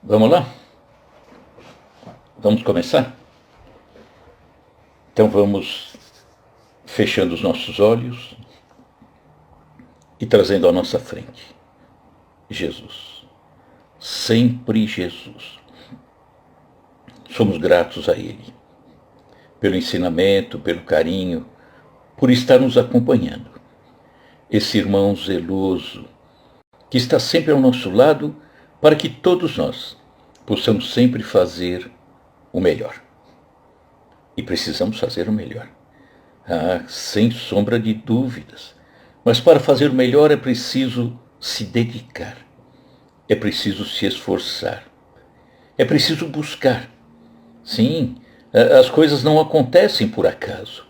Vamos lá? Vamos começar? Então vamos fechando os nossos olhos e trazendo à nossa frente Jesus. Sempre Jesus. Somos gratos a Ele pelo ensinamento, pelo carinho, por estar nos acompanhando. Esse irmão zeloso que está sempre ao nosso lado para que todos nós possamos sempre fazer o melhor. E precisamos fazer o melhor. Sem sombra de dúvidas. Mas para fazer o melhor é preciso se dedicar. É preciso se esforçar. É preciso buscar. Sim, as coisas não acontecem por acaso.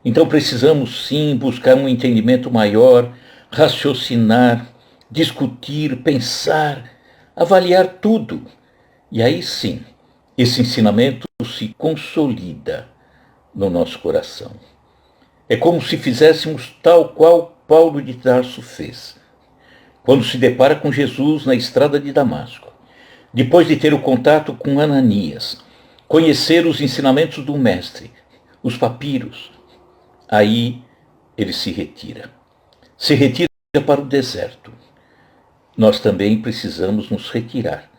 Então precisamos sim buscar um entendimento maior, raciocinar, discutir, pensar, avaliar tudo. E aí sim, esse ensinamento se consolida no nosso coração. É como se fizéssemos tal qual Paulo de Tarso fez, quando se depara com Jesus na estrada de Damasco, depois de ter o contato com Ananias, conhecer os ensinamentos do Mestre, os papiros. Aí ele se retira. Se retira para o deserto. Nós também precisamos nos retirar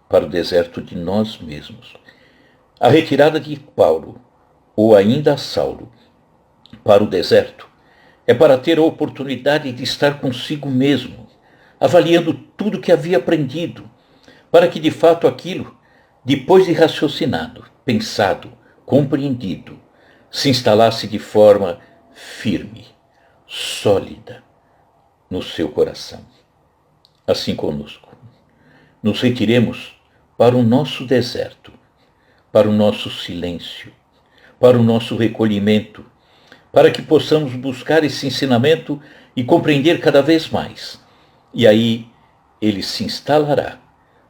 para o deserto de nós mesmos. A retirada de Paulo, ou ainda Saulo, para o deserto, é para ter a oportunidade de estar consigo mesmo, avaliando tudo que havia aprendido, para que de fato aquilo, depois de raciocinado, pensado, compreendido, se instalasse de forma firme, sólida, no seu coração. Assim conosco. Nos retiremos para o nosso deserto, para o nosso silêncio, para o nosso recolhimento, para que possamos buscar esse ensinamento e compreender cada vez mais. E aí ele se instalará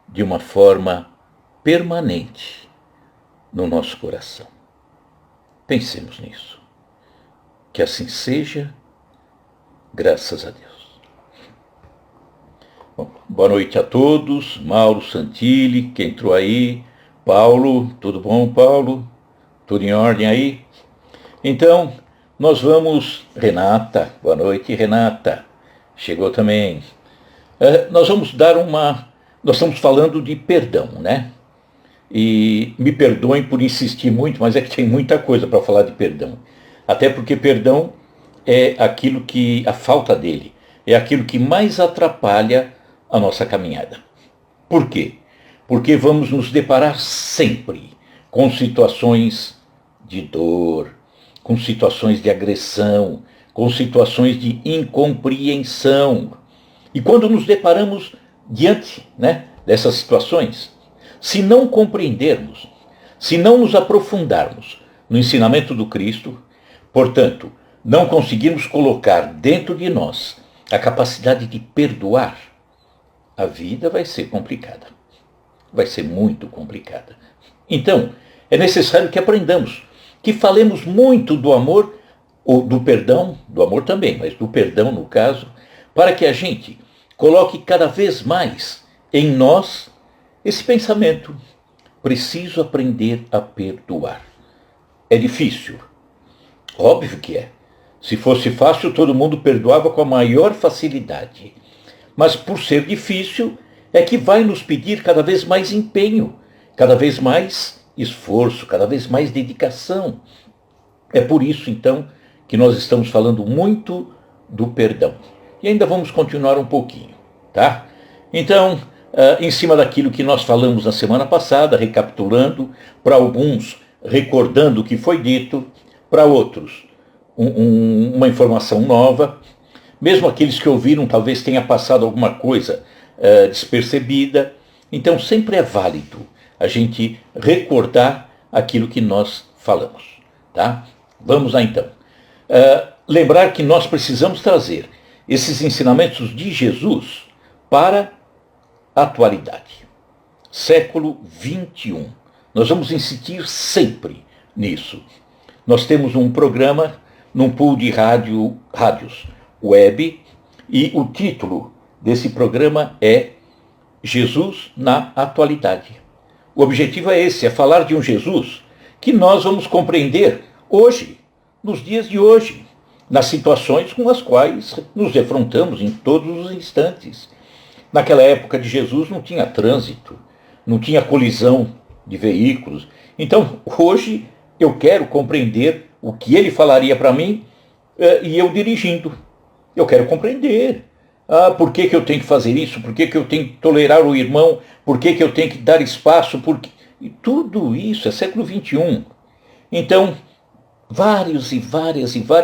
de uma forma permanente no nosso coração. Pensemos nisso. Que assim seja, graças a Deus. Bom, boa noite a todos. Mauro Santilli, que entrou aí. Paulo, tudo bom, Paulo? Tudo em ordem aí? Então, nós vamos... Renata, boa noite, Renata. Chegou também. Nós vamos dar uma... Nós estamos falando de perdão, né? E me perdoem por insistir muito, mas é que tem muita coisa para falar de perdão. Até porque perdão é aquilo que... A falta dele é aquilo que mais atrapalha a nossa caminhada. Por quê? Porque vamos nos deparar sempre com situações de dor, com situações de agressão, com situações de incompreensão. E quando nos deparamos diante, dessas situações, se não compreendermos, se não nos aprofundarmos no ensinamento do Cristo, portanto, não conseguirmos colocar dentro de nós a capacidade de perdoar, a vida vai ser complicada. Vai ser muito complicada. Então, é necessário que aprendamos, que falemos muito do amor, ou do perdão, do amor também, mas do perdão no caso, para que a gente coloque cada vez mais em nós esse pensamento. Preciso aprender a perdoar. É difícil? Óbvio que é. Se fosse fácil, todo mundo perdoava com a maior facilidade. Mas por ser difícil, é que vai nos pedir cada vez mais empenho, cada vez mais esforço, cada vez mais dedicação. É por isso, então, que nós estamos falando muito do perdão. E ainda vamos continuar um pouquinho, tá? Então, em cima daquilo que nós falamos na semana passada, recapitulando, para alguns recordando o que foi dito, para outros uma informação nova, mesmo aqueles que ouviram talvez tenha passado alguma coisa despercebida. Então sempre é válido a gente recordar aquilo que nós falamos, tá? Vamos lá então. Lembrar que nós precisamos trazer esses ensinamentos de Jesus para a atualidade. Século 21. Nós vamos insistir sempre nisso. Nós temos um programa num pool de rádios web, e o título desse programa é Jesus na atualidade. O objetivo é esse, é falar de um Jesus que nós vamos compreender hoje, nos dias de hoje, nas situações com as quais nos defrontamos em todos os instantes. Naquela época de Jesus não tinha trânsito, não tinha colisão de veículos. Então, hoje eu quero compreender o que ele falaria para mim e eu dirigindo. Eu quero compreender. Por que eu tenho que fazer isso? Por que eu tenho que tolerar o irmão? Por que eu tenho que dar espaço? E tudo isso é século XXI. Então, várias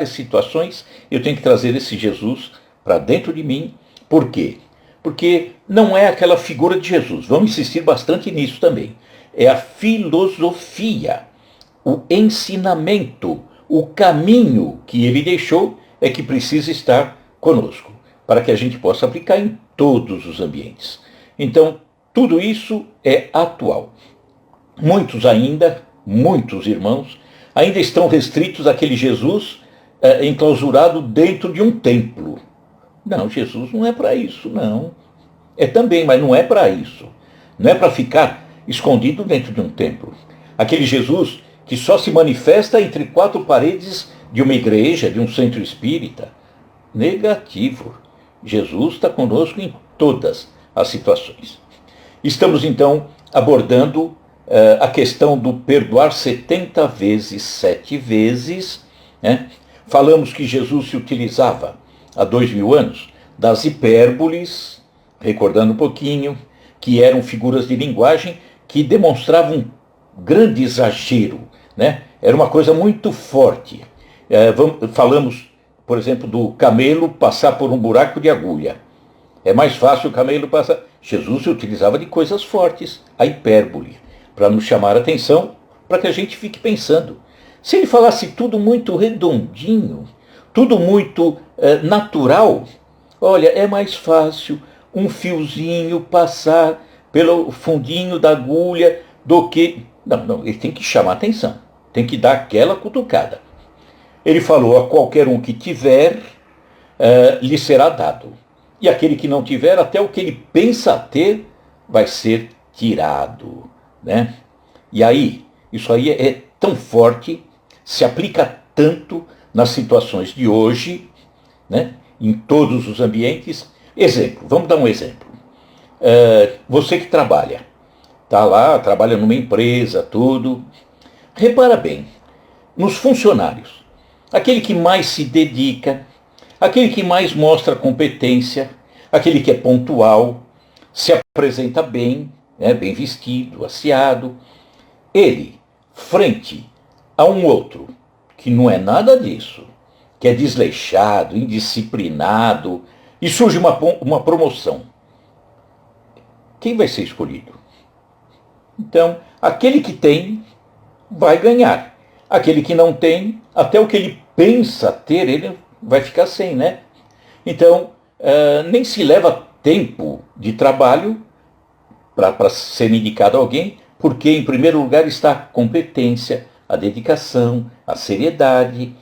situações eu tenho que trazer esse Jesus para dentro de mim. Por quê? Porque não é aquela figura de Jesus. Vamos insistir bastante nisso também. É a filosofia, o ensinamento, o caminho que ele deixou é que precisa estar conosco, para que a gente possa aplicar em todos os ambientes. Então, tudo isso é atual. Muitos irmãos, ainda estão restritos àquele Jesus enclausurado dentro de um templo. Não, Jesus não é para isso, não. É também, mas não é para isso. Não é para ficar escondido dentro de um templo. Aquele Jesus que só se manifesta entre quatro paredes de uma igreja, de um centro espírita. Negativo. Jesus está conosco em todas as situações. Estamos, então, abordando a questão do perdoar 70 vezes, 7 vezes. Né? Falamos que Jesus se utilizava, há 2000 anos, das hipérboles, recordando um pouquinho, que eram figuras de linguagem que demonstravam um grande exagero. Né? Era uma coisa muito forte. Falamos, por exemplo, do camelo passar por um buraco de agulha. É mais fácil o camelo passar. Jesus se utilizava de coisas fortes, a hipérbole, para nos chamar a atenção, para que a gente fique pensando. Se ele falasse tudo muito redondinho, tudo muito natural, olha, é mais fácil um fiozinho passar pelo fundinho da agulha do que... Não, ele tem que chamar a atenção, tem que dar aquela cutucada. Ele falou, a qualquer um que tiver, lhe será dado. E aquele que não tiver, até o que ele pensa ter, vai ser tirado. Né? E aí, isso aí é tão forte, se aplica tanto nas situações de hoje, né? Em todos os ambientes. Exemplo, vamos dar um exemplo. Você que trabalha, está lá, trabalha numa empresa, tudo. Repara bem, nos funcionários, aquele que mais se dedica, aquele que mais mostra competência, aquele que é pontual, se apresenta bem, né, bem vestido, asseado, ele, frente a um outro que não é nada disso, que é desleixado, indisciplinado, e surge uma promoção, quem vai ser escolhido? Então, aquele que tem vai ganhar. Aquele que não tem, até o que ele pensa ter, ele vai ficar sem, né? Então, nem se leva tempo de trabalho para ser indicado alguém, porque em primeiro lugar está a competência, a dedicação, a seriedade.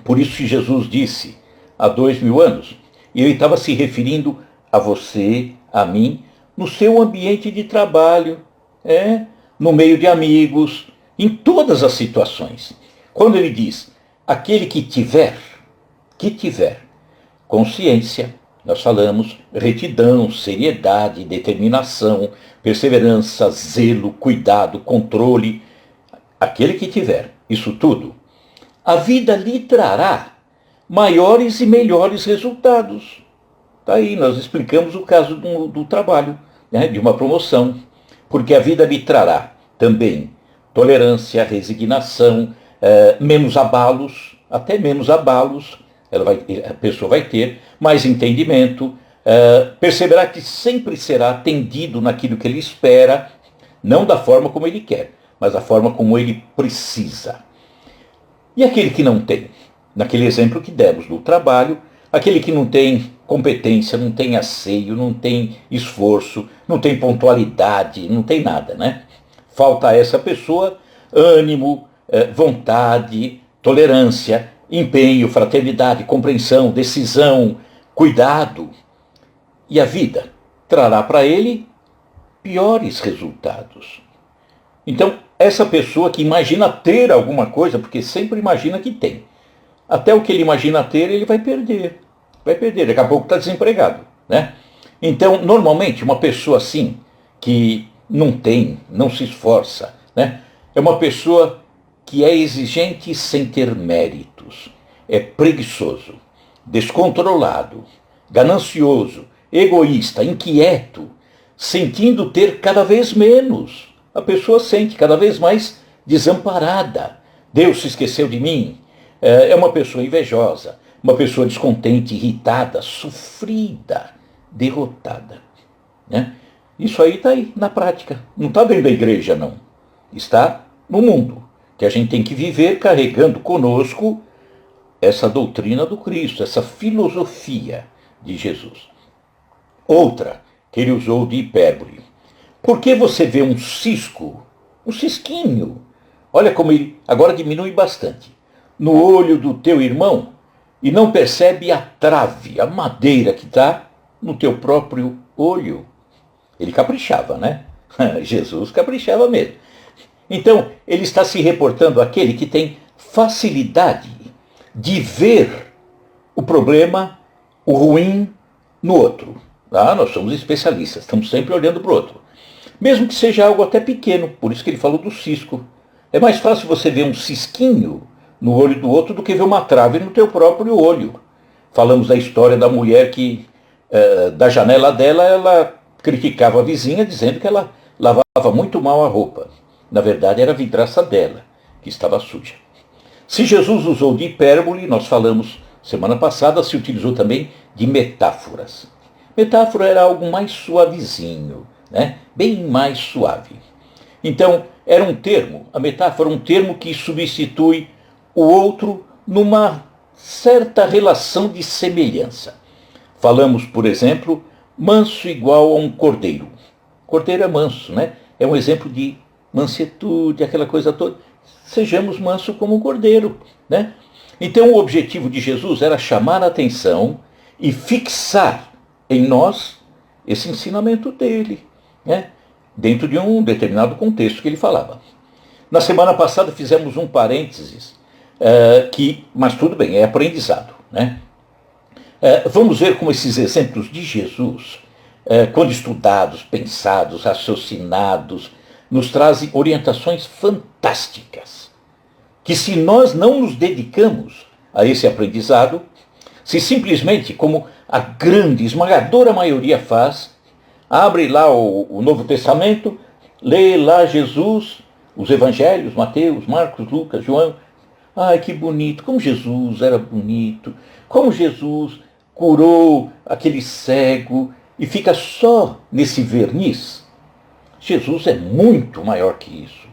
Por isso que Jesus disse, há 2000 anos, e ele estava se referindo a você, a mim, no seu ambiente de trabalho, no meio de amigos, em todas as situações. Quando ele diz, aquele que tiver consciência, nós falamos, retidão, seriedade, determinação, perseverança, zelo, cuidado, controle, aquele que tiver isso tudo, a vida lhe trará maiores e melhores resultados. Tá aí, nós explicamos o caso do trabalho, né, de uma promoção, porque a vida lhe trará também tolerância, resignação, menos abalos, até menos abalos, a pessoa vai ter mais entendimento, perceberá que sempre será atendido naquilo que ele espera, não da forma como ele quer, mas da forma como ele precisa. E aquele que não tem? Naquele exemplo que demos do trabalho, aquele que não tem competência, não tem asseio, não tem esforço, não tem pontualidade, não tem nada, né? Falta a essa pessoa ânimo, vontade, tolerância, empenho, fraternidade, compreensão, decisão, cuidado. E a vida? trará para ele piores resultados. Então, essa pessoa que imagina ter alguma coisa, porque sempre imagina que tem, até o que ele imagina ter, ele vai perder. Vai perder, daqui a pouco está desempregado, né? Então, normalmente, uma pessoa assim, que não tem, não se esforça, né? É uma pessoa que é exigente sem ter méritos, é preguiçoso, descontrolado, ganancioso, egoísta, inquieto, sentindo ter cada vez menos. A pessoa sente cada vez mais desamparada. Deus se esqueceu de mim. É uma pessoa invejosa, uma pessoa descontente, irritada, sofrida, derrotada, né? Isso aí está aí na prática. Não está dentro da igreja, não. Está no mundo, que a gente tem que viver carregando conosco essa doutrina do Cristo, essa filosofia de Jesus. Outra que ele usou de hipérbole. Por que você vê um cisco, um cisquinho? Olha como ele agora diminui bastante. No olho do teu irmão e não percebe a trave, a madeira que está no teu próprio olho. Ele caprichava, né? Jesus caprichava mesmo. Então, ele está se reportando àquele que tem facilidade de ver o problema, o ruim, no outro. Ah, nós somos especialistas, estamos sempre olhando para o outro. Mesmo que seja algo até pequeno, por isso que ele falou do cisco. É mais fácil você ver um cisquinho no olho do outro do que ver uma trave no teu próprio olho. Falamos da história da mulher que, da janela dela, ela criticava a vizinha dizendo que ela lavava muito mal a roupa. Na verdade, era a vidraça dela que estava suja. Se Jesus usou de hipérbole, nós falamos semana passada, se utilizou também de metáforas. Metáfora era algo mais suavezinho, né? Bem mais suave. Então, era um termo, a metáfora, um termo que substitui o outro numa certa relação de semelhança. Falamos, por exemplo, manso igual a um cordeiro. Cordeiro é manso, né? É um exemplo de mansetude, aquela coisa toda. Sejamos manso como um cordeiro, né? Então, o objetivo de Jesus era chamar a atenção e fixar em nós esse ensinamento dele, né? Dentro de um determinado contexto que ele falava. Na semana passada fizemos um parênteses, mas tudo bem, é aprendizado, né? Vamos ver como esses exemplos de Jesus, quando estudados, pensados, raciocinados, nos trazem orientações fantásticas, que se nós não nos dedicamos a esse aprendizado, se simplesmente, como a grande, esmagadora maioria faz, abre lá o Novo Testamento, lê lá Jesus, os Evangelhos, Mateus, Marcos, Lucas, João. Ai, que bonito, como Jesus era bonito, como Jesus curou aquele cego, e fica só nesse verniz. Jesus é muito maior que isso.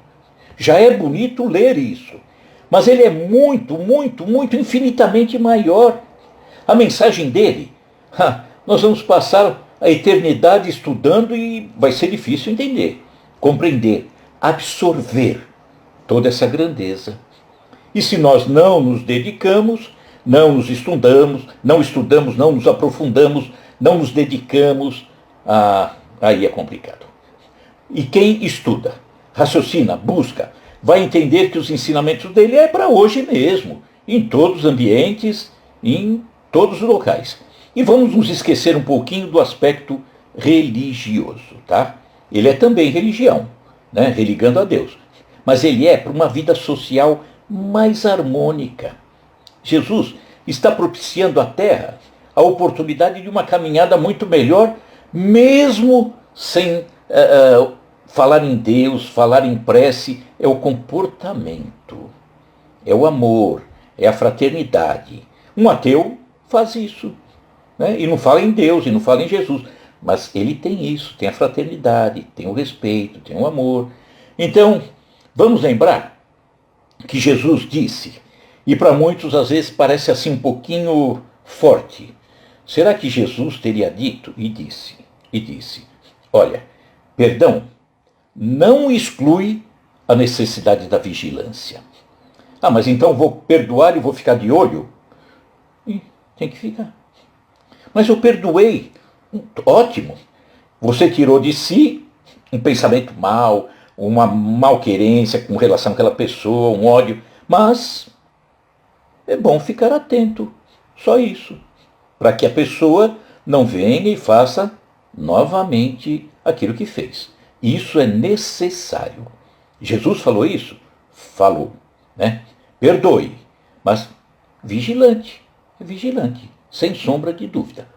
Já é bonito ler isso, mas ele é muito, muito, muito, infinitamente maior. A mensagem dele, nós vamos passar a eternidade estudando e vai ser difícil entender, compreender, absorver toda essa grandeza. E se nós não nos dedicamos, não nos estudamos, não nos aprofundamos, não nos dedicamos, aí é complicado. E quem estuda, raciocina, busca, vai entender que os ensinamentos dele é para hoje mesmo, em todos os ambientes, em todos os locais. E vamos nos esquecer um pouquinho do aspecto religioso, tá? Ele é também religião, né? Religando a Deus. Mas ele é para uma vida social mais harmônica. Jesus está propiciando à Terra a oportunidade de uma caminhada muito melhor, mesmo sem falar em Deus, falar em prece. É o comportamento, é o amor, é a fraternidade. Um ateu faz isso, né? E não fala em Deus, e não fala em Jesus, mas ele tem isso, tem a fraternidade, tem o respeito, tem o amor. Então, vamos lembrar que Jesus disse, e para muitos às vezes parece assim um pouquinho forte, será que Jesus teria dito e disse, olha, perdão não exclui a necessidade da vigilância. Mas então vou perdoar e vou ficar de olho? Tem que ficar. Mas eu perdoei, ótimo. Você tirou de si um pensamento mau, uma malquerência com relação àquela pessoa, um ódio, mas é bom ficar atento, só isso, para que a pessoa não venha e faça novamente aquilo que fez. Isso é necessário. Jesus falou isso? Falou, né? Perdoe, mas vigilante, sem sombra de dúvida.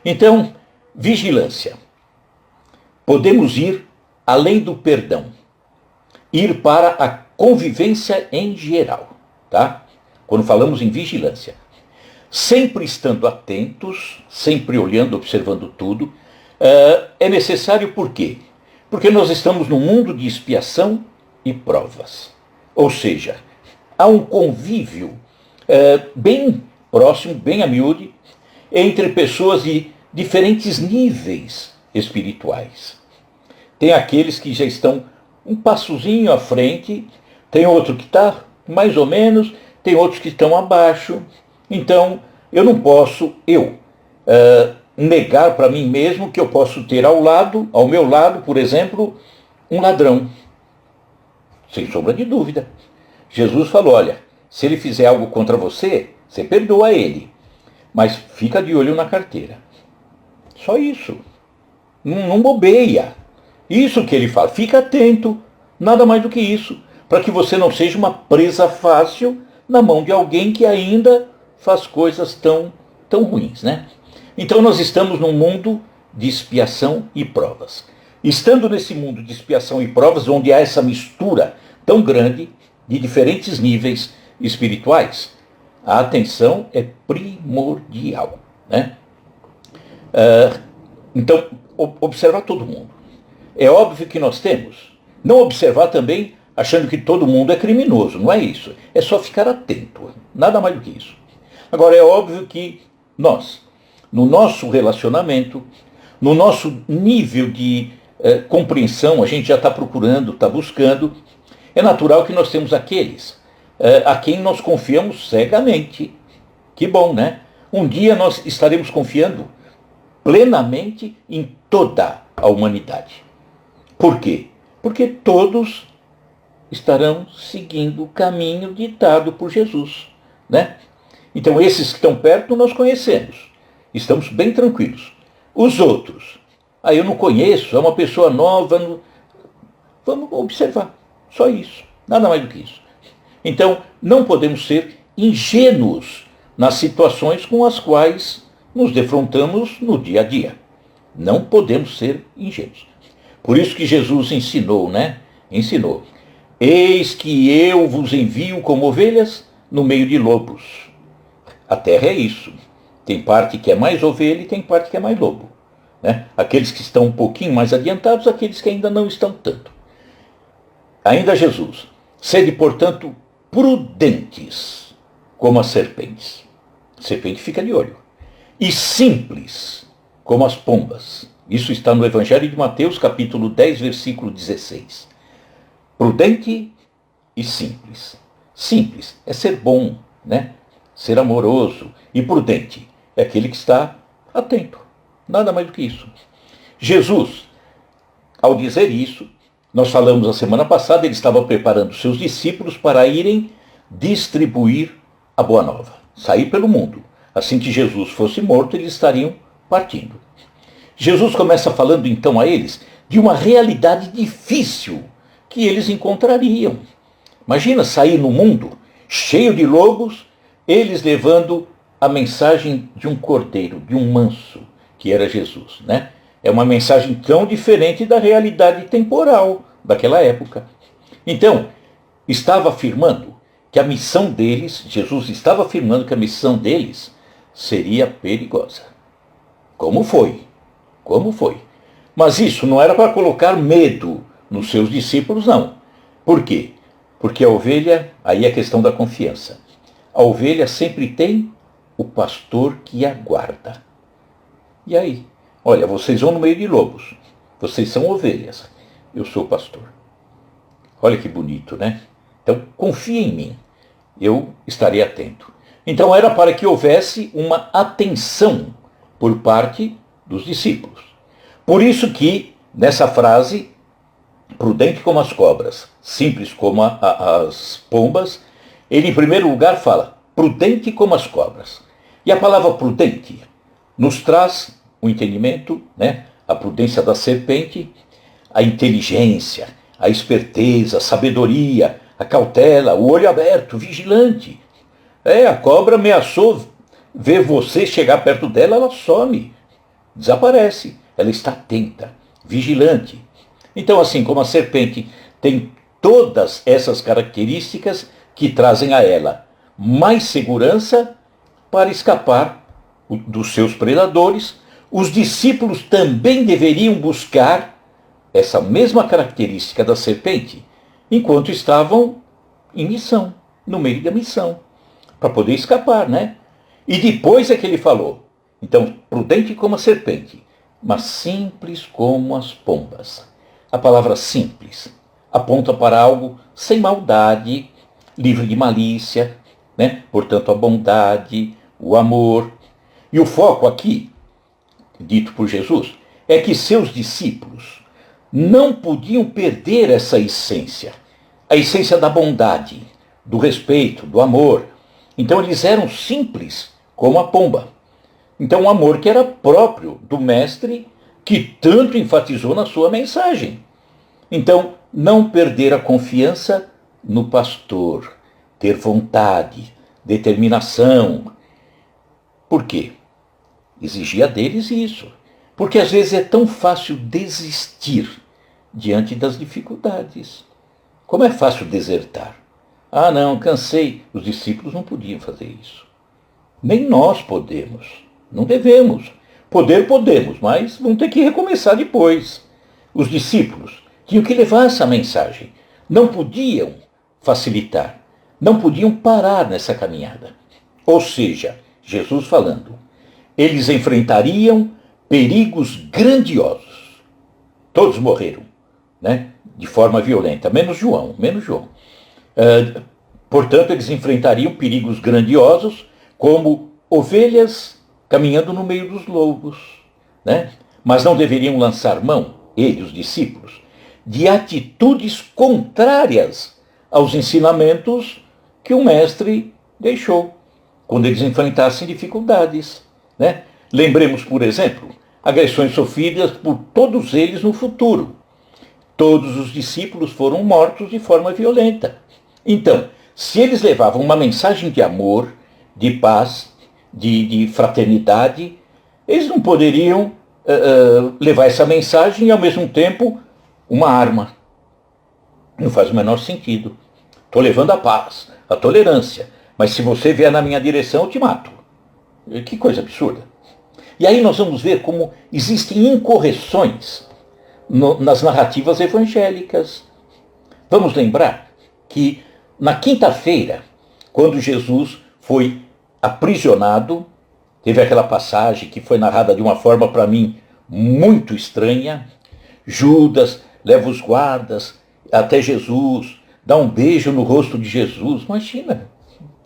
Então, vigilância. Podemos ir além do perdão, ir para a convivência em geral, tá? Quando falamos em vigilância, sempre estando atentos, sempre olhando, observando tudo, é necessário por quê? Porque nós estamos num mundo de expiação e provas. Ou seja, há um convívio bem próximo, bem a miúde, entre pessoas de diferentes níveis espirituais. Tem aqueles que já estão um passozinho à frente, tem outro que está mais ou menos, tem outros que estão abaixo. Então, eu não posso, negar para mim mesmo que eu posso ter ao meu lado, por exemplo, um ladrão. Sem sombra de dúvida. Jesus falou, olha, se ele fizer algo contra você, você perdoa ele, mas fica de olho na carteira. Só isso. Não bobeia. Isso que ele fala, fica atento, nada mais do que isso, para que você não seja uma presa fácil na mão de alguém que ainda faz coisas tão ruins, né? Então nós estamos num mundo de expiação e provas. Estando nesse mundo de expiação e provas, onde há essa mistura tão grande de diferentes níveis espirituais, a atenção é primordial, né? Então, observar todo mundo. É óbvio que nós temos. Não observar também achando que todo mundo é criminoso, não é isso. É só ficar atento, nada mais do que isso. Agora, é óbvio que nós, no nosso relacionamento, no nosso nível de compreensão, a gente já está procurando, está buscando, é natural que nós temos aqueles a quem nós confiamos cegamente. Que bom, né? Um dia nós estaremos confiando plenamente em toda a humanidade. Por quê? Porque todos estarão seguindo o caminho ditado por Jesus, né? Então esses que estão perto nós conhecemos, estamos bem tranquilos. Os outros, eu não conheço, é uma pessoa nova, vamos observar, só isso, nada mais do que isso. Então não podemos ser ingênuos nas situações com as quais nos defrontamos no dia a dia. Não podemos ser ingênuos. Por isso que Jesus ensinou, né? Ensinou. Eis que eu vos envio como ovelhas no meio de lobos. A terra é isso. Tem parte que é mais ovelha e tem parte que é mais lobo, né? Aqueles que estão um pouquinho mais adiantados, aqueles que ainda não estão tanto. Ainda Jesus. Sede, portanto, prudentes como as serpentes. A serpente fica de olho. E simples como as pombas. Isso está no Evangelho de Mateus, capítulo 10, versículo 16. Prudente e simples. Simples é ser bom, né? Ser amoroso. E prudente é aquele que está atento. Nada mais do que isso. Jesus, ao dizer isso, nós falamos a semana passada, ele estava preparando seus discípulos para irem distribuir a boa nova. Sair pelo mundo. Assim que Jesus fosse morto, eles estariam partindo. Jesus começa falando então a eles de uma realidade difícil que eles encontrariam. Imagina sair no mundo cheio de lobos, eles levando a mensagem de um cordeiro, de um manso, que era Jesus, né? É uma mensagem tão diferente da realidade temporal daquela época. Então, estava afirmando que a missão deles, Jesus estava afirmando que a missão deles seria perigosa. Como foi? Como foi? Mas isso não era para colocar medo nos seus discípulos, não. Por quê? Porque a ovelha, aí é a questão da confiança. A ovelha sempre tem o pastor que aguarda. E aí? Olha, vocês vão no meio de lobos. Vocês são ovelhas. Eu sou o pastor. Olha que bonito, né? Então, confie em mim. Eu estarei atento. Então, era para que houvesse uma atenção por parte dos discípulos. Por isso que, nessa frase, prudente como as cobras, simples como as pombas, ele em primeiro lugar fala, prudente como as cobras. E a palavra prudente nos traz o entendimento, né? A prudência da serpente, a inteligência, a esperteza, a sabedoria, a cautela, o olho aberto, vigilante. A cobra ameaçou ver você chegar perto dela, ela some, desaparece. Ela está atenta, vigilante. Então, assim como a serpente tem todas essas características que trazem a ela mais segurança para escapar dos seus predadores, os discípulos também deveriam buscar essa mesma característica da serpente enquanto estavam em missão, no meio da missão, para poder escapar, né? E depois é que ele falou, então, prudente como a serpente, mas simples como as pombas. A palavra simples aponta para algo sem maldade, livre de malícia, né? Portanto, a bondade, o amor. E o foco aqui, dito por Jesus, é que seus discípulos não podiam perder essa essência, a essência da bondade, do respeito, do amor. Então eles eram simples como a pomba. Então um amor que era próprio do mestre que tanto enfatizou na sua mensagem. Então não perder a confiança no pastor, ter vontade, determinação. Por quê? Exigia deles isso. Porque às vezes é tão fácil desistir diante das dificuldades. Como é fácil desertar? Ah, não, cansei. Os discípulos não podiam fazer isso. Nem nós podemos. Não devemos. Poder podemos, mas vamos ter que recomeçar depois. Os discípulos tinham que levar essa mensagem. Não podiam facilitar. Não podiam parar nessa caminhada. Ou seja, Jesus falando, eles enfrentariam perigos grandiosos. Todos morreram, né? De forma violenta, menos João. Portanto, eles enfrentariam perigos grandiosos, como ovelhas caminhando no meio dos lobos, né? Mas não deveriam lançar mão, eles, os discípulos, de atitudes contrárias aos ensinamentos que o mestre deixou, quando eles enfrentassem dificuldades, né? Lembremos, por exemplo, agressões sofridas por todos eles no futuro. Todos os discípulos foram mortos de forma violenta. Então, se eles levavam uma mensagem de amor, de paz, de fraternidade, eles não poderiam levar essa mensagem e, ao mesmo tempo, uma arma. Não faz o menor sentido. Estou levando a paz, a tolerância, mas se você vier na minha direção, eu te mato. Que coisa absurda. E aí nós vamos ver como existem incorreções nas narrativas evangélicas. Vamos lembrar que na quinta-feira, quando Jesus foi aprisionado, teve aquela passagem que foi narrada de uma forma, para mim, muito estranha. Judas leva os guardas até Jesus, dá um beijo no rosto de Jesus. Imagina,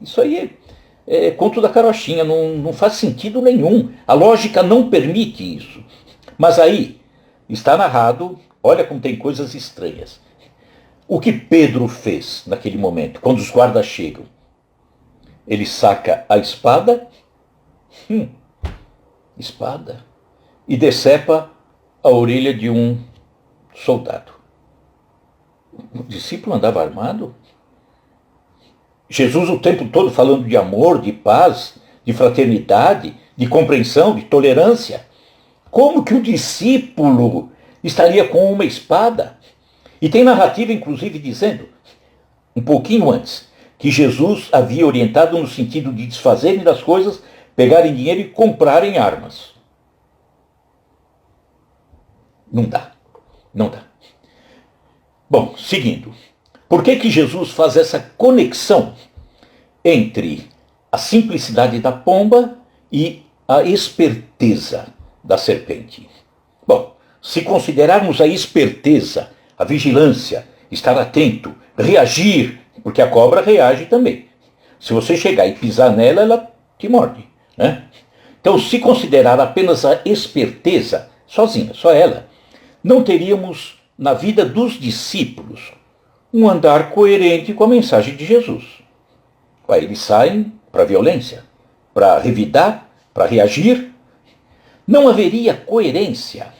isso aí é conto da carochinha, não faz sentido nenhum. A lógica não permite isso. Mas aí está narrado, olha como tem coisas estranhas. O que Pedro fez naquele momento, quando os guardas chegam? Ele saca a espada, e decepa a orelha de um soldado. O discípulo andava armado? Jesus o tempo todo falando de amor, de paz, de fraternidade, de compreensão, de tolerância. Como que o discípulo estaria com uma espada? E tem narrativa, inclusive, dizendo, um pouquinho antes, que Jesus havia orientado no sentido de desfazerem das coisas, pegarem dinheiro e comprarem armas. Não dá. Bom, seguindo. Por que Jesus faz essa conexão entre a simplicidade da pomba e a esperteza da serpente? Bom, se considerarmos a esperteza, a vigilância, estar atento, reagir, porque a cobra reage também. Se você chegar e pisar nela, ela te morde, né? Então, se considerar apenas a esperteza, sozinha, só ela, não teríamos na vida dos discípulos um andar coerente com a mensagem de Jesus. Aí eles saem para a violência, para revidar, para reagir. Não haveria coerência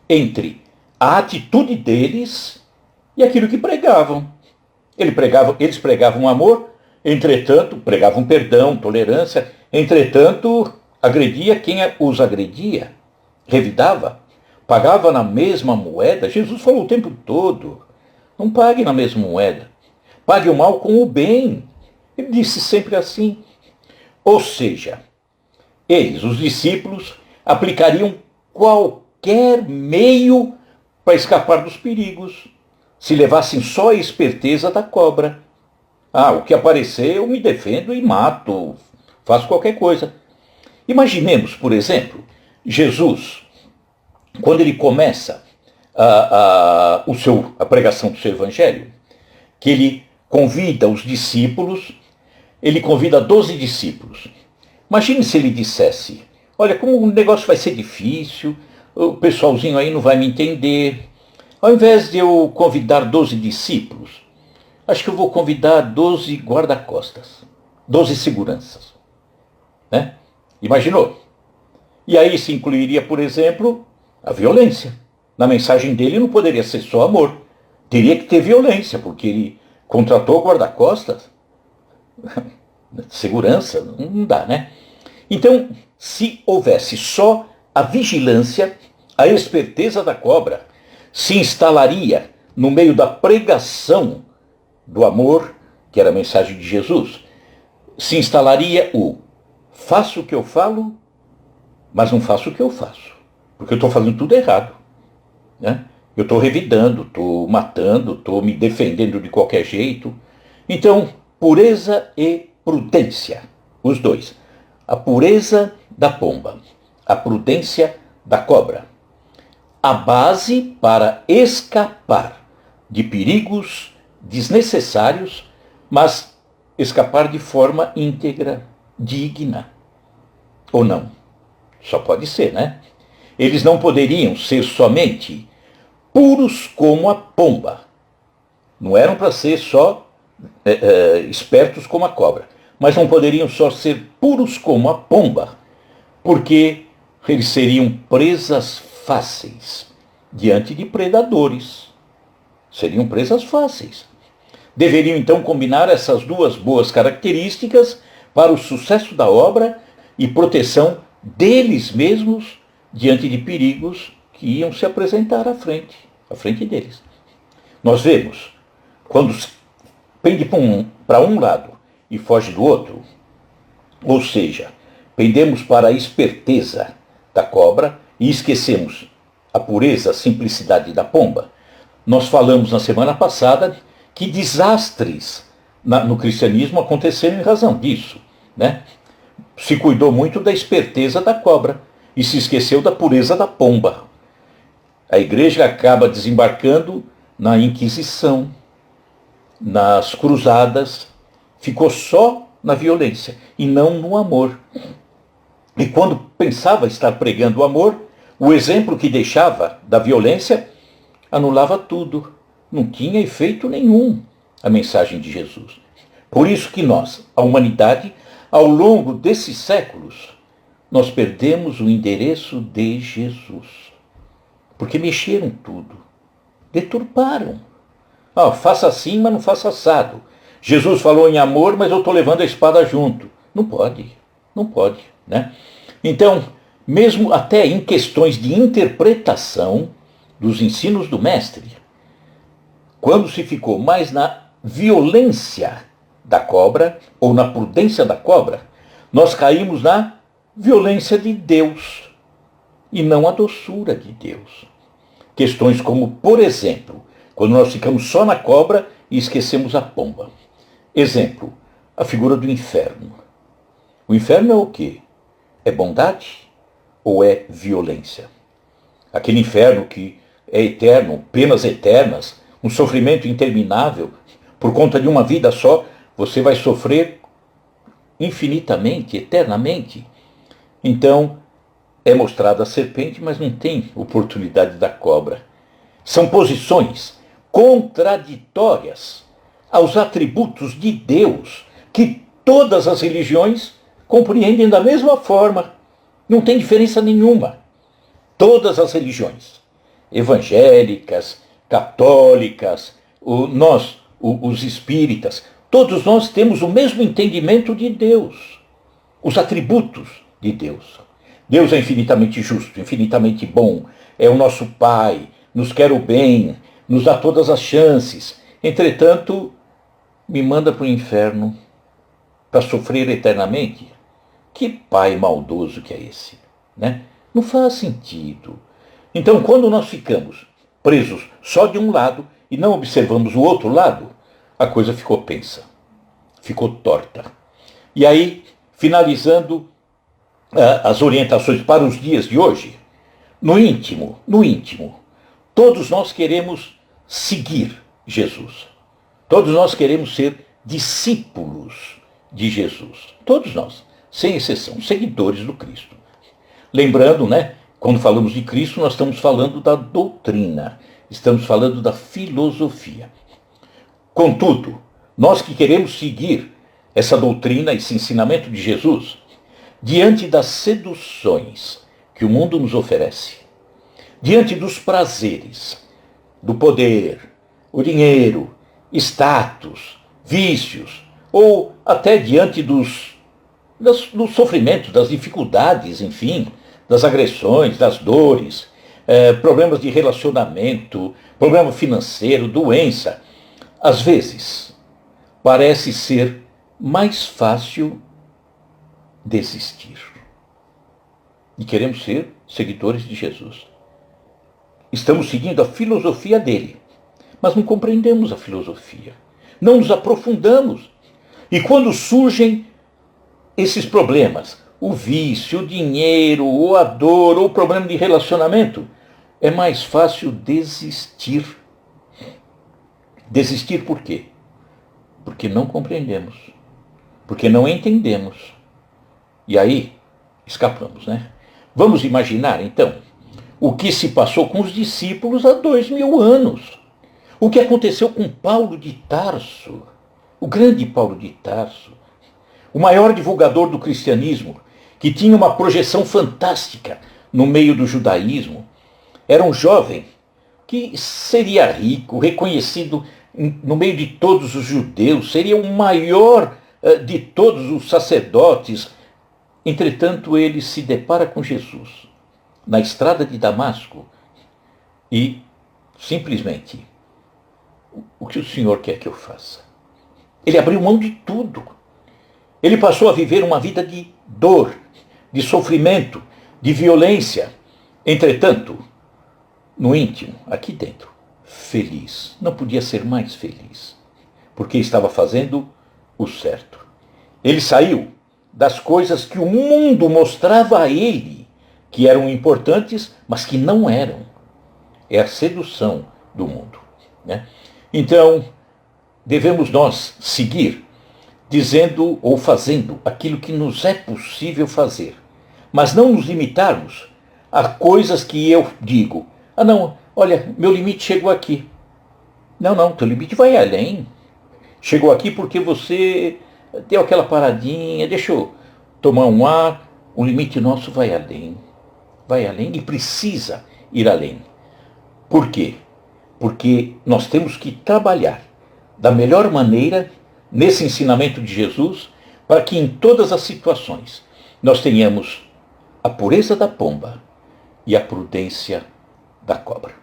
entre a atitude deles e aquilo que pregavam. Eles pregavam amor, entretanto, pregavam perdão, tolerância, entretanto, agredia quem os agredia, revidava, pagava na mesma moeda. Jesus falou o tempo todo, não pague na mesma moeda, pague o mal com o bem. Ele disse sempre assim. Ou seja, eles, os discípulos, aplicariam qualquer meio para escapar dos perigos, se levassem só a esperteza da cobra. O que aparecer eu me defendo e mato, faço qualquer coisa. Imaginemos, por exemplo, Jesus, quando ele começa a pregação do seu evangelho, que ele convida os discípulos, ele convida 12 discípulos. Imagine se ele dissesse, olha, como o negócio vai ser difícil, o pessoalzinho aí não vai me entender. Ao invés de eu convidar 12 discípulos, acho que eu vou convidar 12 guarda-costas, 12 seguranças. Né? Imaginou? E aí se incluiria, por exemplo, a violência. Na mensagem dele não poderia ser só amor. Teria que ter violência, porque ele contratou guarda-costas. Segurança, não dá, né? Então, se houvesse só a vigilância, a esperteza da cobra se instalaria no meio da pregação do amor, que era a mensagem de Jesus, se instalaria o faço o que eu falo, mas não faço o que eu faço, porque eu estou fazendo tudo errado. Né? Eu estou revidando, estou matando, estou me defendendo de qualquer jeito. Então, pureza e prudência, os dois. A pureza da pomba, a prudência da cobra. A base para escapar de perigos desnecessários, mas escapar de forma íntegra, digna. Ou não? Só pode ser, né? Eles não poderiam ser somente puros como a pomba. Não eram para ser só espertos como a cobra. Mas não poderiam só ser puros como a pomba, porque eles seriam presas fáceis diante de predadores. Seriam presas fáceis. Deveriam então combinar essas duas boas características para o sucesso da obra e proteção deles mesmos diante de perigos que iam se apresentar à frente deles. Nós vemos, quando pende para um lado e foge do outro, ou seja, pendemos para a esperteza da cobra e esquecemos a pureza, a simplicidade da pomba. Nós falamos na semana passada que desastres no cristianismo aconteceram em razão disso. Né? Se cuidou muito da esperteza da cobra e se esqueceu da pureza da pomba. A igreja acaba desembarcando na Inquisição, nas cruzadas, ficou só na violência e não no amor. E quando pensava estar pregando o amor, o exemplo que deixava da violência anulava tudo. Não tinha efeito nenhum a mensagem de Jesus. Por isso que nós, a humanidade, ao longo desses séculos, nós perdemos o endereço de Jesus. Porque mexeram tudo. Deturparam. Faça assim, mas não faça assado. Jesus falou em amor, mas eu estou levando a espada junto. Não pode. Não pode. Né? Então, mesmo até em questões de interpretação dos ensinos do mestre, quando se ficou mais na violência da cobra, ou na prudência da cobra, nós caímos na violência de Deus, e não a doçura de Deus. Questões como, por exemplo, quando nós ficamos só na cobra e esquecemos a pomba. Exemplo, a figura do inferno. O inferno é o quê? É bondade ou é violência? Aquele inferno que é eterno, penas eternas, um sofrimento interminável, por conta de uma vida só, você vai sofrer infinitamente, eternamente. Então, é mostrada a serpente, mas não tem oportunidade da cobra. São posições contraditórias aos atributos de Deus, que todas as religiões compreendem da mesma forma. Não tem diferença nenhuma. Todas as religiões, evangélicas, católicas, os espíritas, todos nós temos o mesmo entendimento de Deus, os atributos de Deus. Deus é infinitamente justo, infinitamente bom, é o nosso Pai, nos quer o bem, nos dá todas as chances. Entretanto, me manda para o inferno para sofrer eternamente? Que pai maldoso que é esse, né? Não faz sentido. Então, quando nós ficamos presos só de um lado e não observamos o outro lado, a coisa ficou pensa, ficou torta. E aí, finalizando as orientações para os dias de hoje, no íntimo, todos nós queremos seguir Jesus. Todos nós queremos ser discípulos de Jesus. Todos nós, sem exceção, seguidores do Cristo. Lembrando, né, quando falamos de Cristo, nós estamos falando da doutrina, estamos falando da filosofia. Contudo, nós que queremos seguir essa doutrina, esse ensinamento de Jesus, diante das seduções que o mundo nos oferece, diante dos prazeres, do poder, o dinheiro, status, vícios, ou até diante dos sofrimentos, das dificuldades, enfim, das agressões, das dores, problemas de relacionamento, problema financeiro, doença, às vezes parece ser mais fácil desistir. E queremos ser seguidores de Jesus. Estamos seguindo a filosofia dele, mas não compreendemos a filosofia. Não nos aprofundamos. E quando surgem esses problemas, o vício, o dinheiro, ou a dor, ou o problema de relacionamento, é mais fácil desistir. Desistir por quê? Porque não compreendemos. Porque não entendemos. E aí, escapamos, né? Vamos imaginar, então, o que se passou com os discípulos há 2000 anos. O que aconteceu com Paulo de Tarso, o grande Paulo de Tarso, o maior divulgador do cristianismo, que tinha uma projeção fantástica no meio do judaísmo. Era um jovem que seria rico, reconhecido no meio de todos os judeus, seria o maior de todos os sacerdotes. Entretanto, ele se depara com Jesus na estrada de Damasco e simplesmente: o que o Senhor quer que eu faça? Ele abriu mão de tudo. Ele passou a viver uma vida de dor, de sofrimento, de violência. Entretanto, no íntimo, aqui dentro, feliz. Não podia ser mais feliz, porque estava fazendo o certo. Ele saiu das coisas que o mundo mostrava a ele que eram importantes, mas que não eram. É a sedução do mundo, né? Então, devemos nós seguir dizendo ou fazendo aquilo que nos é possível fazer, mas não nos limitarmos a coisas que eu digo: ah não, olha, meu limite chegou aqui. Não, teu limite vai além. Chegou aqui porque você deu aquela paradinha, deixa eu tomar um ar. O limite nosso vai além e precisa ir além. Por quê? Porque nós temos que trabalhar da melhor maneira nesse ensinamento de Jesus, para que em todas as situações nós tenhamos a pureza da pomba e a prudência da cobra.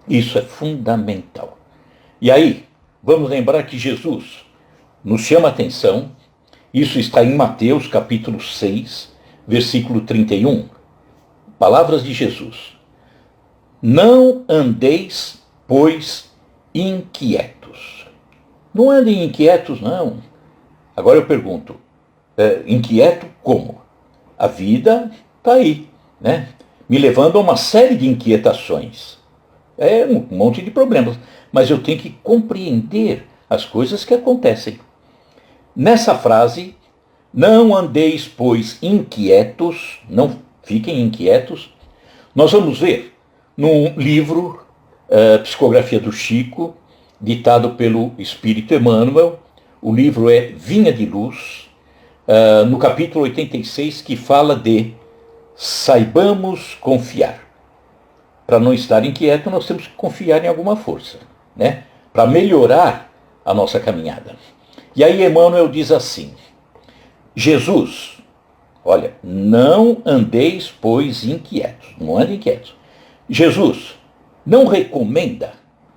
Isso é fundamental. E aí, vamos lembrar que Jesus nos chama a atenção. Isso está em Mateus capítulo 6, versículo 31. Palavras de Jesus: não andeis, pois, inquietos. Não andem inquietos, não. Agora eu pergunto, inquieto como? A vida está aí, né? Me levando a uma série de inquietações. É um monte de problemas. Mas eu tenho que compreender as coisas que acontecem. Nessa frase, não andeis, pois, inquietos, não fiquem inquietos. Nós vamos ver num livro, Psicografia do Chico, ditado pelo Espírito Emmanuel. O livro é Vinha de Luz, no capítulo 86, que fala de saibamos confiar. Para não estar inquieto, nós temos que confiar em alguma força, né? Para melhorar a nossa caminhada. E aí Emmanuel diz assim: Jesus, olha, não andeis, pois, inquietos. Não andem inquietos. Jesus não recomenda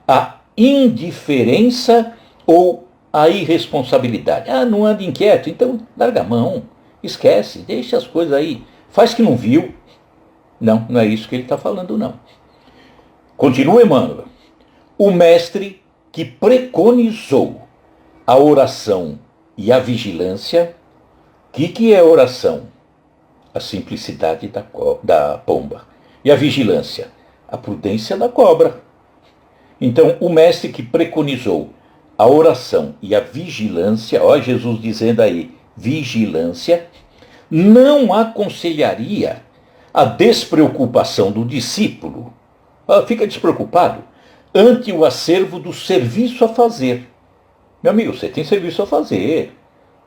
a indiferença ou a irresponsabilidade. Ah, não anda inquieto, então larga a mão, esquece, deixa as coisas aí, faz que não viu. Não, não é isso que ele está falando, não. Continua Emmanuel. O mestre que preconizou a oração e a vigilância. O que é oração? A simplicidade da pomba. E a vigilância? A prudência da cobra. Então, o mestre que preconizou a oração e a vigilância, olha Jesus dizendo aí, vigilância, não aconselharia a despreocupação do discípulo. Fica despreocupado ante o acervo do serviço a fazer. Meu amigo, você tem serviço a fazer,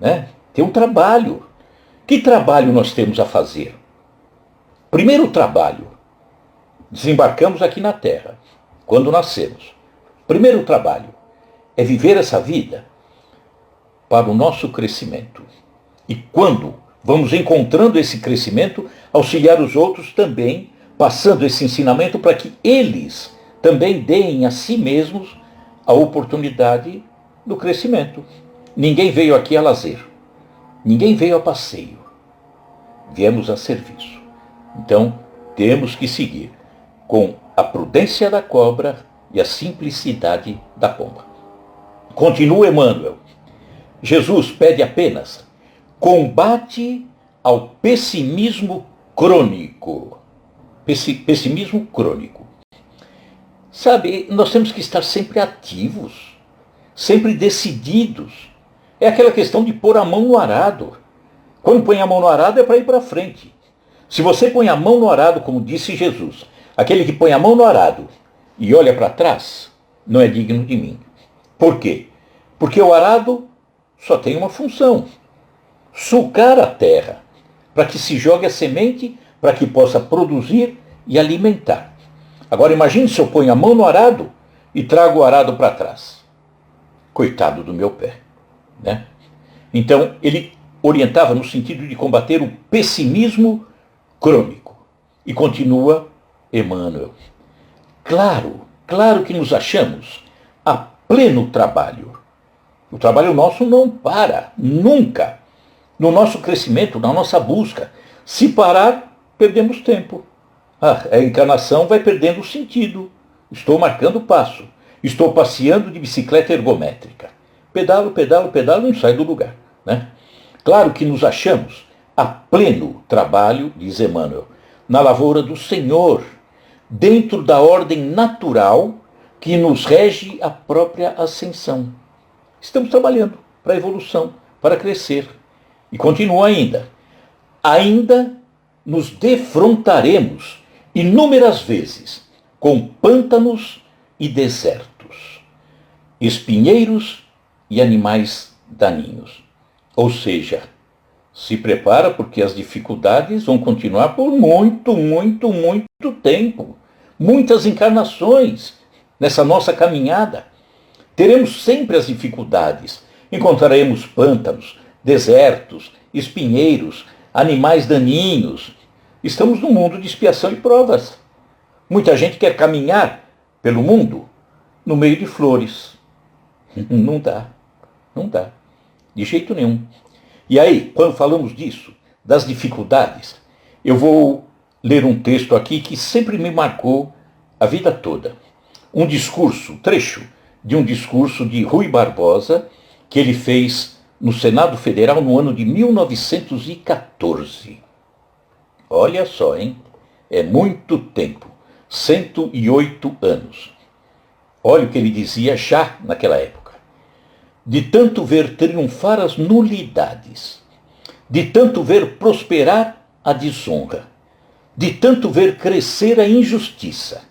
né? Tem um trabalho. Que trabalho nós temos a fazer? Primeiro trabalho, desembarcamos aqui na Terra, quando nascemos. Primeiro trabalho é viver essa vida para o nosso crescimento. E quando vamos encontrando esse crescimento, auxiliar os outros também, passando esse ensinamento para que eles também deem a si mesmos a oportunidade do crescimento. Ninguém veio aqui a lazer. Ninguém veio a passeio. Viemos a serviço. Então, temos que seguir com a prudência da cobra e a simplicidade da pomba. Continua Emmanuel. Jesus pede apenas combate ao pessimismo crônico. Pessimismo crônico. Sabe, nós temos que estar sempre ativos, sempre decididos. É aquela questão de pôr a mão no arado. Quando põe a mão no arado é para ir para frente. Se você põe a mão no arado, como disse Jesus, aquele que põe a mão no arado e olha para trás, não é digno de mim. Por quê? Porque o arado só tem uma função: sucar a terra, para que se jogue a semente, para que possa produzir e alimentar. Agora imagine se eu ponho a mão no arado e trago o arado para trás. Coitado do meu pé, né? Então ele orientava no sentido de combater o pessimismo crônico. E continua Emmanuel. Claro que nos achamos a pleno trabalho. O trabalho nosso não para, nunca. No nosso crescimento, na nossa busca. Se parar, perdemos tempo. A encarnação vai perdendo o sentido. Estou marcando passo. Estou passeando de bicicleta ergométrica. Pedalo, não sai do lugar, né? Claro que nos achamos a pleno trabalho, diz Emmanuel, na lavoura do Senhor, dentro da ordem natural que nos rege a própria ascensão. Estamos trabalhando para a evolução, para crescer. E continua ainda nos defrontaremos inúmeras vezes com pântanos e desertos, espinheiros e animais daninhos. Ou seja, se prepara porque as dificuldades vão continuar por muito tempo. Muitas encarnações nessa nossa caminhada. Teremos sempre as dificuldades. Encontraremos pântanos, desertos, espinheiros, animais daninhos. Estamos num mundo de expiação e provas. Muita gente quer caminhar pelo mundo no meio de flores. Não dá. De jeito nenhum. E aí, quando falamos disso, das dificuldades, eu vou ler um texto aqui que sempre me marcou a vida toda. Um discurso, trecho de um discurso de Rui Barbosa, que ele fez no Senado Federal no ano de 1914. Olha só, hein? É muito tempo. 108 anos. Olha o que ele dizia já naquela época. De tanto ver triunfar as nulidades, de tanto ver prosperar a desonra, de tanto ver crescer a injustiça,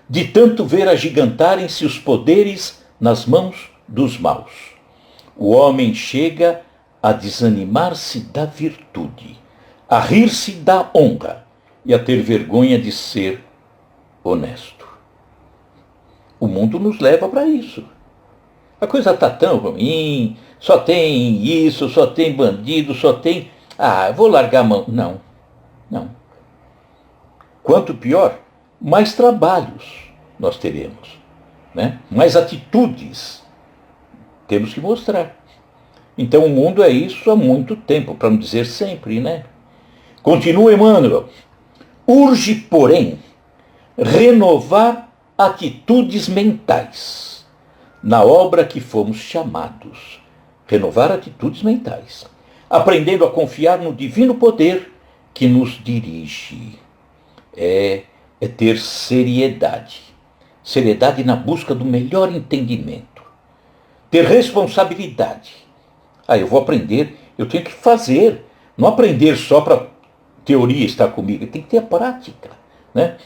de tanto ver agigantarem-se os poderes nas mãos dos maus. O homem chega a desanimar-se da virtude, a rir-se da honra e a ter vergonha de ser honesto. O mundo nos leva para isso. A coisa está tão ruim, só tem isso, só tem bandido, só tem... eu vou largar a mão. Não, não. Quanto pior, mais trabalhos nós teremos, né? Mais atitudes temos que mostrar. Então o mundo é isso há muito tempo, para não dizer sempre, né? Continua Emmanuel. Urge, porém, renovar atitudes mentais na obra que fomos chamados. Renovar atitudes mentais, aprendendo a confiar no divino poder que nos dirige. É ter seriedade. Seriedade na busca do melhor entendimento. Ter responsabilidade. Eu vou aprender, eu tenho que fazer. Não aprender só para teoria estar comigo, tem que ter a prática, né?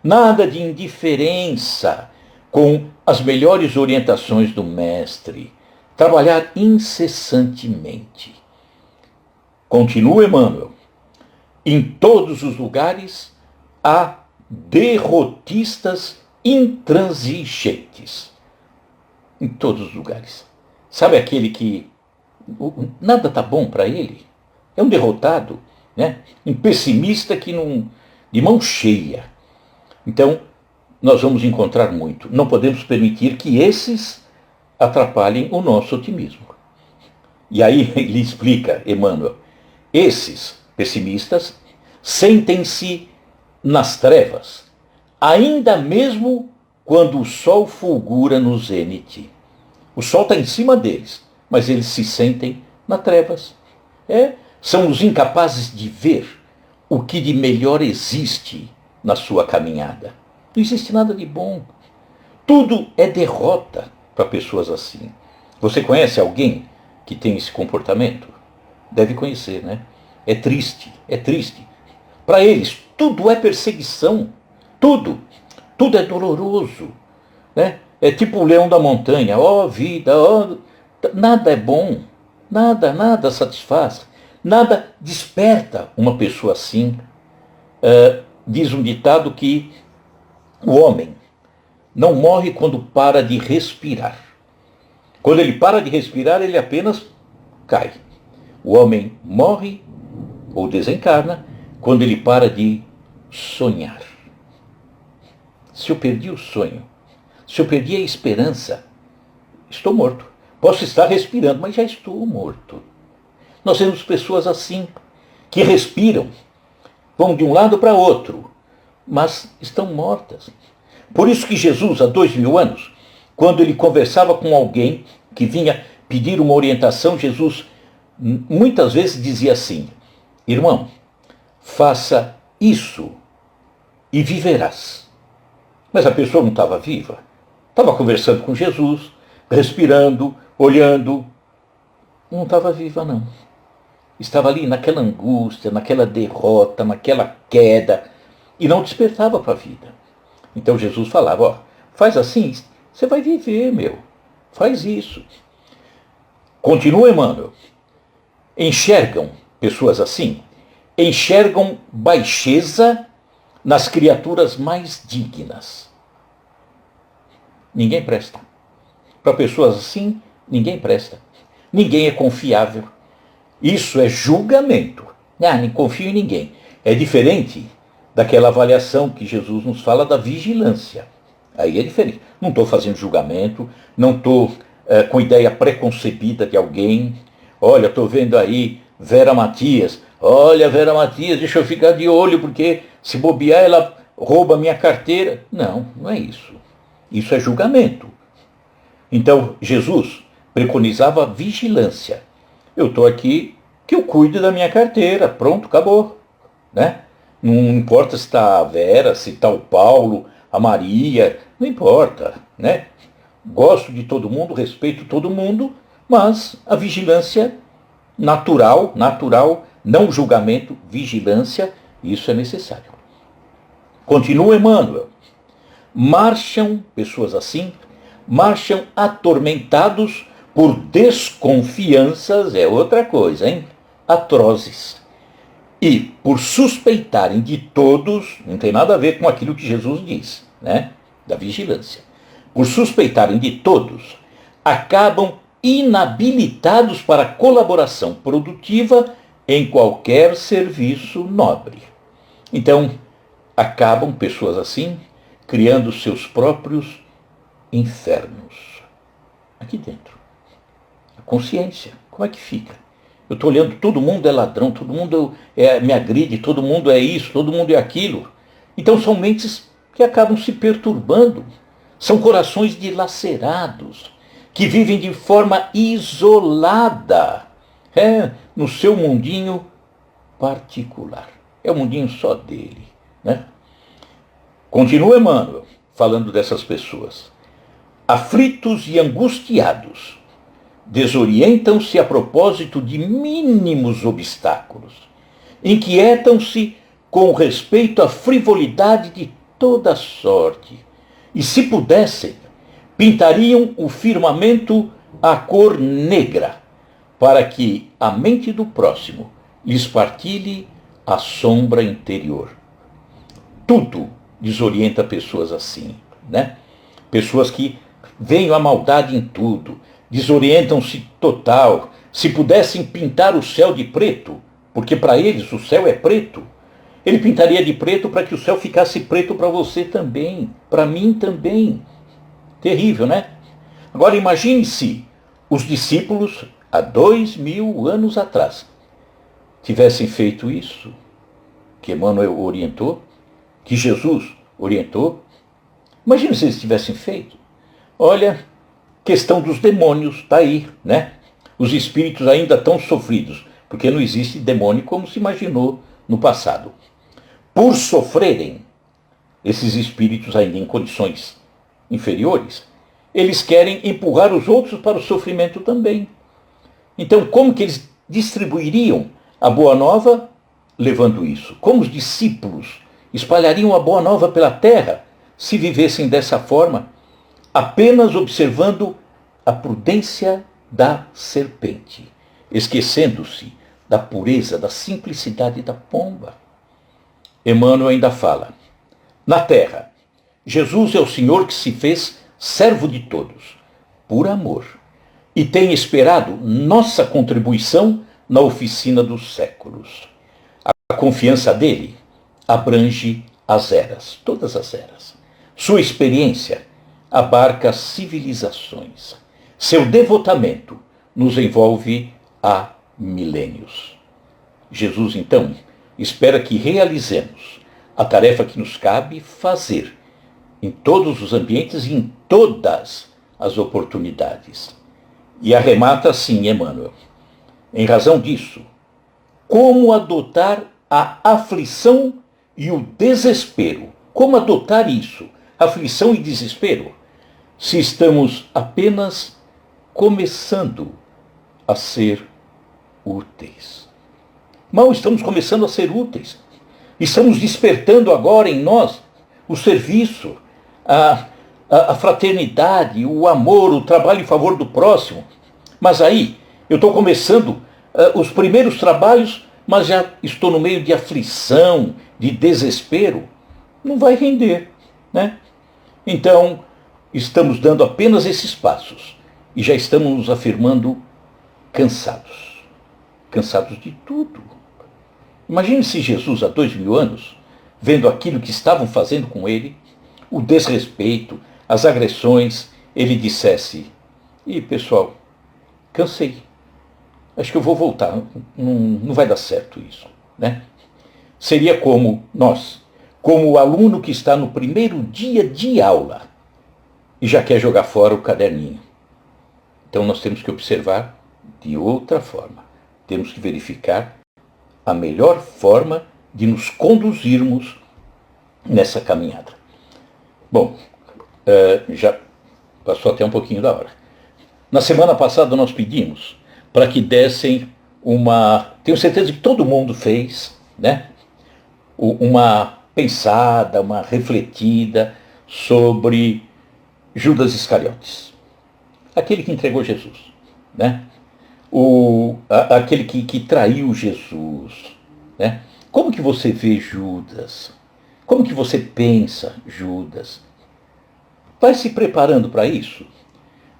Nada de indiferença com as melhores orientações do mestre. Trabalhar incessantemente. Continua Emmanuel. Em todos os lugares há derrotistas intransigentes. Em todos os lugares. Sabe aquele que nada está bom para ele? É um derrotado, né? Um pessimista que não, de mão cheia. Então, nós vamos encontrar muito. Não podemos permitir que esses atrapalhem o nosso otimismo. E aí ele explica, Emmanuel, esses pessimistas sentem-se nas trevas, ainda mesmo quando o sol fulgura no zênite. O sol está em cima deles, mas eles se sentem nas trevas. São os incapazes de ver o que de melhor existe na sua caminhada. Não existe nada de bom. Tudo é derrota para pessoas assim. Você conhece alguém que tem esse comportamento? Deve conhecer, né? É triste, é triste. Para eles, tudo é perseguição. Tudo é doloroso, né? É tipo o leão da montanha. Vida, nada é bom. Nada satisfaz. Nada desperta uma pessoa assim. Diz um ditado que o homem não morre quando para de respirar. Quando ele para de respirar, ele apenas cai. O homem morre ou desencarna quando ele para de sonhar. Se eu perdi o sonho, se eu perdi a esperança, estou morto. Posso estar respirando, mas já estou morto. Nós temos pessoas assim, que respiram, vão de um lado para outro, mas estão mortas. Por isso que Jesus, há 2000 anos, quando ele conversava com alguém que vinha pedir uma orientação, Jesus muitas vezes dizia assim: irmão, faça isso e viverás. Mas a pessoa não estava viva. Estava conversando com Jesus, respirando, olhando. Não estava viva, não. Estava ali naquela angústia, naquela derrota, naquela queda, e não despertava para a vida. Então Jesus falava, faz assim, você vai viver, meu. Faz isso. Continua Emmanuel. Enxergam pessoas assim, enxergam baixeza nas criaturas mais dignas. Ninguém presta. Para pessoas assim, ninguém presta. Ninguém é confiável. Isso é julgamento. Não confio em ninguém. É diferente daquela avaliação que Jesus nos fala da vigilância. Aí é diferente. Não estou fazendo julgamento, não estou com ideia preconcebida de alguém. Olha, estou vendo aí Vera Matias. Olha, Vera Matias, deixa eu ficar de olho, porque se bobear ela rouba minha carteira. Não, não é isso. Isso é julgamento. Então, Jesus preconizava vigilância. Eu estou aqui, que eu cuide da minha carteira. Pronto, acabou. Né? Não importa se está a Vera, se está o Paulo, a Maria, não importa. Né? Gosto de todo mundo, respeito todo mundo, mas a vigilância natural, não julgamento, vigilância, isso é necessário. Continua Emmanuel. Marcham, pessoas assim, marcham atormentados por desconfianças, é outra coisa, hein? Atrozes. E por suspeitarem de todos, não tem nada a ver com aquilo que Jesus diz, né? Da vigilância. Por suspeitarem de todos, acabam inabilitados para colaboração produtiva em qualquer serviço nobre. Então, acabam pessoas assim criando seus próprios infernos. Aqui dentro. A consciência, como é que fica? Eu estou olhando, todo mundo é ladrão, todo mundo me agride, todo mundo é isso, todo mundo é aquilo. Então são mentes que acabam se perturbando. São corações dilacerados, que vivem de forma isolada, no seu mundinho particular. É o mundinho só dele, né? Continua Emmanuel falando dessas pessoas. Aflitos e angustiados, desorientam-se a propósito de mínimos obstáculos, inquietam-se com respeito à frivolidade de toda sorte, e se pudessem, pintariam o firmamento à cor negra, para que a mente do próximo lhes partilhe a sombra interior. Tudo desorienta pessoas assim, né? Pessoas que veem a maldade em tudo, desorientam-se total. Se pudessem pintar o céu de preto, porque para eles o céu é preto, ele pintaria de preto para que o céu ficasse preto para você também, para mim também. Terrível, né? Agora imagine se os discípulos, há 2000 anos atrás, tivessem feito isso, que Emmanuel orientou, que Jesus orientou. Imagine se eles tivessem feito. Olha, questão dos demônios está aí, né? Os espíritos ainda estão sofridos, porque não existe demônio como se imaginou no passado. Por sofrerem, esses espíritos ainda em condições inferiores, eles querem empurrar os outros para o sofrimento também. Então, como que eles distribuiriam a boa nova levando isso? Como os discípulos espalhariam a boa nova pela terra se vivessem dessa forma, apenas observando a prudência da serpente, esquecendo-se da pureza, da simplicidade da pomba? Emmanuel ainda fala: na terra, Jesus é o Senhor que se fez servo de todos, por amor, e tem esperado nossa contribuição na oficina dos séculos. A confiança dele abrange as eras, todas as eras. Sua experiência abarca civilizações. Seu devotamento nos envolve há milênios. Jesus, então, espera que realizemos a tarefa que nos cabe fazer em todos os ambientes e em todas as oportunidades. E arremata assim Emmanuel: em razão disso, como adotar a aflição e o desespero? Como adotar isso, aflição e desespero, se estamos apenas começando a ser úteis? Mal estamos começando a ser úteis. Estamos despertando agora em nós o serviço, a fraternidade, o amor, o trabalho em favor do próximo. Mas aí, eu estou começando os primeiros trabalhos, mas já estou no meio de aflição, de desespero. Não vai render, né? Então, estamos dando apenas esses passos e já estamos nos afirmando cansados. Cansados de tudo. Imagine se Jesus, há 2000 anos, vendo aquilo que estavam fazendo com ele, o desrespeito, as agressões, ele dissesse: "Ih, pessoal, cansei. Acho que eu vou voltar. Não vai dar certo isso", né? Seria como nós, como o aluno que está no primeiro dia de aula e já quer jogar fora o caderninho. Então nós temos que observar de outra forma. Temos que verificar a melhor forma de nos conduzirmos nessa caminhada. Bom, já passou até um pouquinho da hora. Na semana passada nós pedimos para que dessem tenho certeza que todo mundo fez, né? Uma pensada, uma refletida sobre Judas Iscariotes, aquele que entregou Jesus, né? Aquele que traiu Jesus, né? Como que você vê Judas? Como que você pensa Judas? Vai se preparando para isso,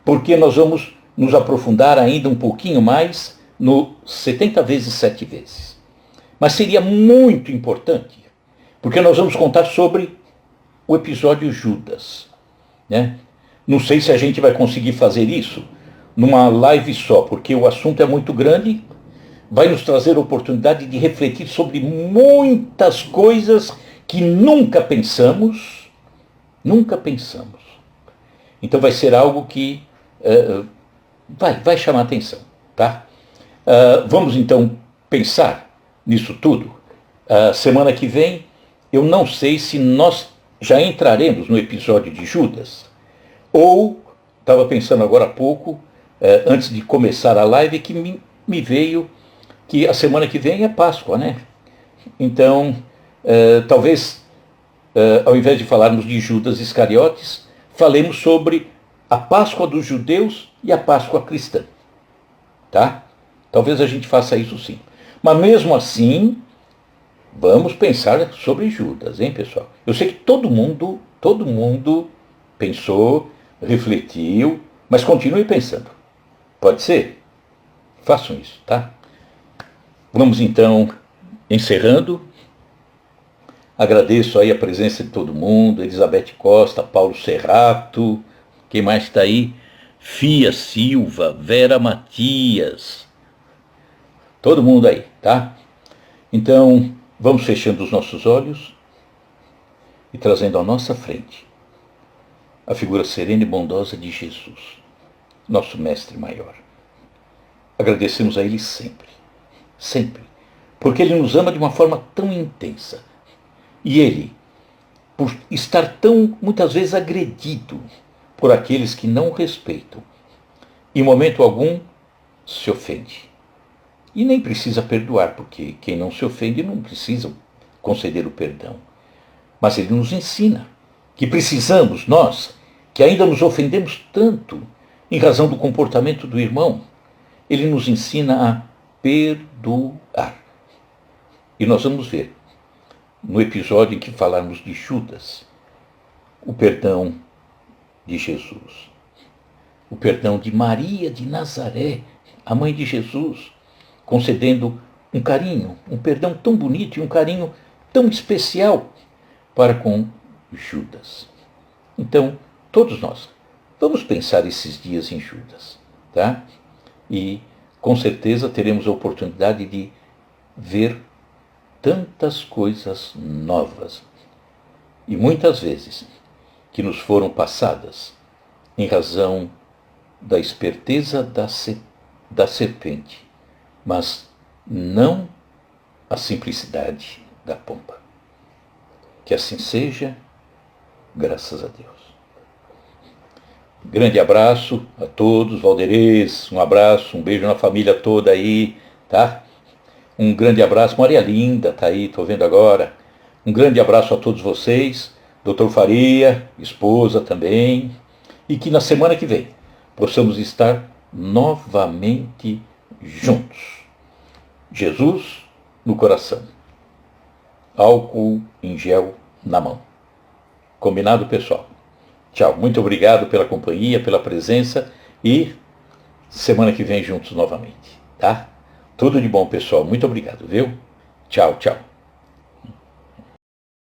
porque nós vamos nos aprofundar ainda um pouquinho mais no 70 vezes 7 vezes. Mas seria muito importante, porque nós vamos contar sobre o episódio Judas, né? Não sei se a gente vai conseguir fazer isso numa live só, porque o assunto é muito grande, vai nos trazer a oportunidade de refletir sobre muitas coisas que nunca pensamos. Então vai ser algo que vai chamar atenção, tá? Vamos então pensar nisso tudo. Semana que vem, eu não sei se nós já entraremos no episódio de Judas, ou, estava pensando agora há pouco, antes de começar a live, que me veio que a semana que vem é Páscoa, né? Então, talvez, ao invés de falarmos de Judas Iscariotes, falemos sobre a Páscoa dos judeus e a Páscoa cristã, tá? Talvez a gente faça isso sim. Mas mesmo assim, vamos pensar sobre Judas, hein, pessoal? Eu sei que todo mundo pensou, refletiu, mas continue pensando. Pode ser? Façam isso, tá? Vamos então encerrando. Agradeço aí a presença de todo mundo, Elizabeth Costa, Paulo Serrato, quem mais está aí? Fia Silva, Vera Matias, todo mundo aí, tá? Então, vamos fechando os nossos olhos e trazendo à nossa frente a figura serena e bondosa de Jesus, nosso mestre maior. Agradecemos a Ele sempre, porque Ele nos ama de uma forma tão intensa. E Ele, por estar tão, muitas vezes, agredido por aqueles que não o respeitam, em momento algum se ofende. E nem precisa perdoar, porque quem não se ofende não precisa conceder o perdão. Mas Ele nos ensina que precisamos, nós, que ainda nos ofendemos tanto em razão do comportamento do irmão, Ele nos ensina a perdoar. E nós vamos ver, no episódio em que falarmos de Judas, o perdão de Jesus, o perdão de Maria de Nazaré, a mãe de Jesus, concedendo um carinho, um perdão tão bonito e um carinho tão especial para com Judas. Então, todos nós, vamos pensar esses dias em Judas, tá? E com certeza teremos a oportunidade de ver tantas coisas novas e muitas vezes que nos foram passadas em razão da esperteza da serpente, mas não a simplicidade da pomba. Que assim seja, graças a Deus. Grande abraço a todos, Valderez, um abraço, um beijo na família toda aí, tá? Um grande abraço, Maria Linda está aí, estou vendo agora. Um grande abraço a todos vocês, Dr. Faria, esposa também, e que na semana que vem possamos estar novamente juntos. Jesus no coração, álcool em gel na mão. Combinado, pessoal? Tchau, muito obrigado pela companhia, pela presença e semana que vem juntos novamente, tá? Tudo de bom, pessoal. Muito obrigado, viu? Tchau, tchau.